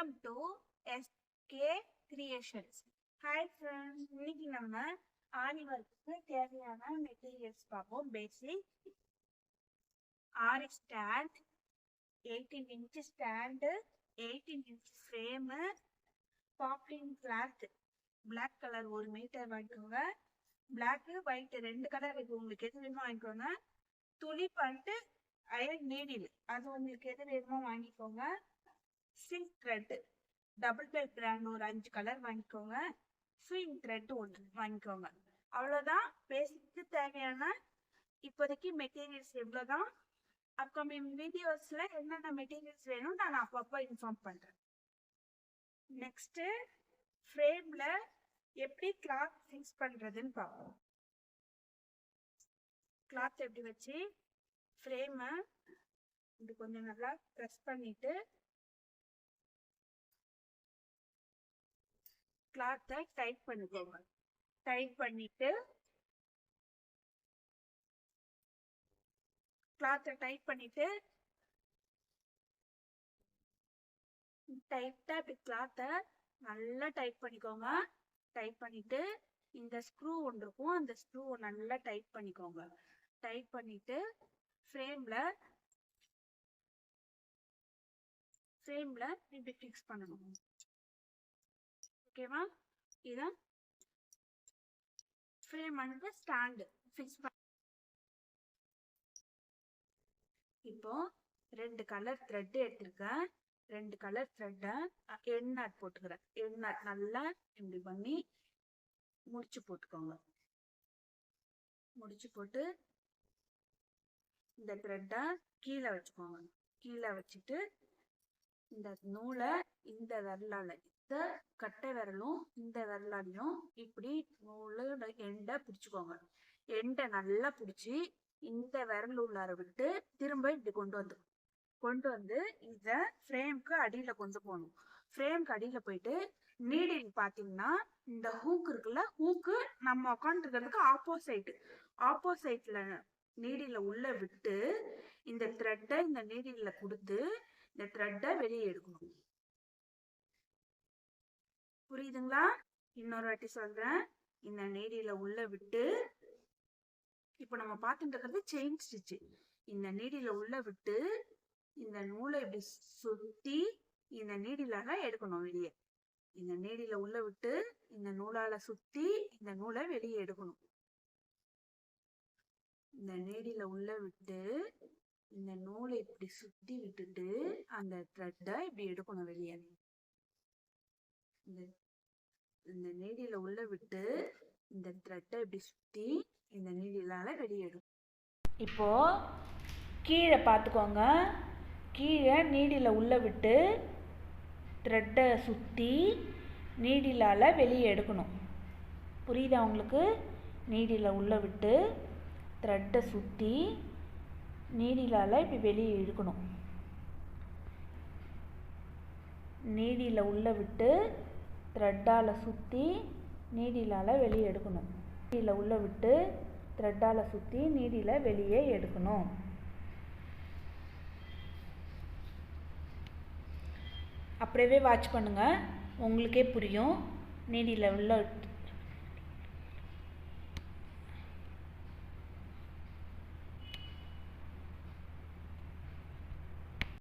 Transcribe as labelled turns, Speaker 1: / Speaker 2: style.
Speaker 1: Welcome to SK Creations. Hi friends, இன்னைக்கு நம்ம ஆரி ஒர்க்குக்கு தேவையான மெட்டீரியல்ஸ் பார்ப்போம். Basic aari stand, 18 inch stand, 18 inch frame, poplin cloth, black colour 1 metre வாங்கிக்கோங்க. பிளாக் ஒயிட் 2 கலர் இருக்கு, உங்களுக்கு எது வேணுமோ வாங்கிக்கோங்க. துணி பண்ணிட்டு அயன் நீடில், அது உங்களுக்கு எது வேணுமோ வாங்கிக்கோங்க. சில்க் த்ரெட், டபுள் பை பிராண்ட் ஒரு 5 கலர் வாங்கிக்கோங்க. ஸ்விங் த்ரெட் 1 வாங்கிக்கோங்க. அவ்வளோதான் பேசிக்கு தேவையான இப்போதைக்கு மெட்டீரியல்ஸ். எவ்வளோதான். அப்கமிங் வீடியோஸில் என்னென்ன மெட்டீரியல்ஸ் வேணும் நான் அப்பப்போ இன்ஃபார்ம் பண்ணுறேன். நெக்ஸ்ட்டு ஃப்ரேமில் எப்படி கிளாத் ஃபிக்ஸ் பண்ணுறதுன்னு பார்ப்போம். கிளாத் எப்படி வச்சு ஃப்ரேமை இது கொஞ்சம் நல்லா ப்ரெஸ் பண்ணிவிட்டு கிளாத்தை டைட் பண்ணிக்கோங்க. டைட் பண்ணிட்டு கிளாத்தை டைட் பண்ணிட்டு டைட்டாக இப்படி கிளாத்தை நல்லா டைட் பண்ணிக்கோங்க. டைட் பண்ணிட்டு இந்த ஸ்க்ரூ ஒன்று இருக்கும், அந்த ஸ்க்ரூவை நல்லா டைட் பண்ணிக்கோங்க. டைட் பண்ணிட்டு ஃப்ரேமில் இப்படி ஃபிக்ஸ் பண்ணணும். ஓகேவா? இதான் ஃப்ரேம் வந்து ஸ்டாண்டு ஃபிக்ஸ் பண்ண. இப்போ 2 கலர் த்ரெட் எடுத்திருக்கேன். 2 கலர் த்ரெட்டை எண் நாட் போட்டுக்கிறேன். எண் நாட் நல்லா இப்படி பண்ணி முடிச்சு போட்டுக்கோங்க. முடிச்சு போட்டு இந்த த்ரெட்டை கீழே வச்சுக்கோங்க. கீழே வச்சுட்டு இந்த நூலை இந்த விரலால, இந்த கட்டை விரலும் இந்த விரலாலையும் இப்படி நூலோட எண்டை பிடிச்சிக்கோங்க. எண்டை நல்லா பிடிச்சி இந்த விரல் உள்ளார விட்டு திரும்ப இப்படி கொண்டு வந்து இதை ஃப்ரேம்க்கு அடியில் கொண்டு போகணும். ஃப்ரேம்க்கு அடியில் போயிட்டு நீடில் பார்த்தீங்கன்னா இந்த ஹூக் இருக்குல்ல, ஹூக்கு நம்ம உட்காந்துருக்கிறதுக்கு ஆப்போசைட்டில் நீடில் உள்ள விட்டு இந்த த்ரெட்டை இந்த நீடில் கொடுத்து இந்த த்ரெட்டை வெளியே எடுக்கணும். புரியுதுங்களா? இன்னொரு வாட்டி சொல்றேன். இந்த நீடில உள்ள விட்டு, இப்போ நம்ம பார்த்துட்டு இருக்கிறது செயின் ஸ்டிச்சு. இந்த நீடில உள்ள விட்டு இந்த நூலை இப்படி சுத்தி இந்த நீடிலால எடுக்கணும் வெளியே. இந்த நீடில உள்ள விட்டு இந்த நூலால சுத்தி இந்த நூலை வெளியே எடுக்கணும். இந்த நீடில உள்ள விட்டு இந்த நூலை இப்படி சுத்தி விட்டுட்டு அந்த த்ரெட்டை இப்படி எடுக்கணும் வெளியே. இந்த நீடில உள்ள விட்டு இந்த த்ரெட்டை இப்படி சுத்தி இந்த நீடிலால வெளியேடும். இப்போ கீழே பார்த்துக்கோங்க. கீழே நீடில உள்ள விட்டு த்ரெட்டை சுத்தி நீடிலால வெளியே எடுக்கணும். புரியுதா உங்களுக்கு? நீடில உள்ள விட்டு த்ரெட்டை சுத்தி நீடிலால இப்படி வெளியே எடுக்கணும். நீடில உள்ள விட்டு த்ரெட்டால் சுற்றி நீடிலால் வெளியே எடுக்கணும். நீடியில் உள்ள விட்டு த்ரெட்டால் சுற்றி நீடியில் வெளியே எடுக்கணும். அப்படியே வாட்ச் பண்ணுங்கள், உங்களுக்கே புரியும். நீடியில் உள்ள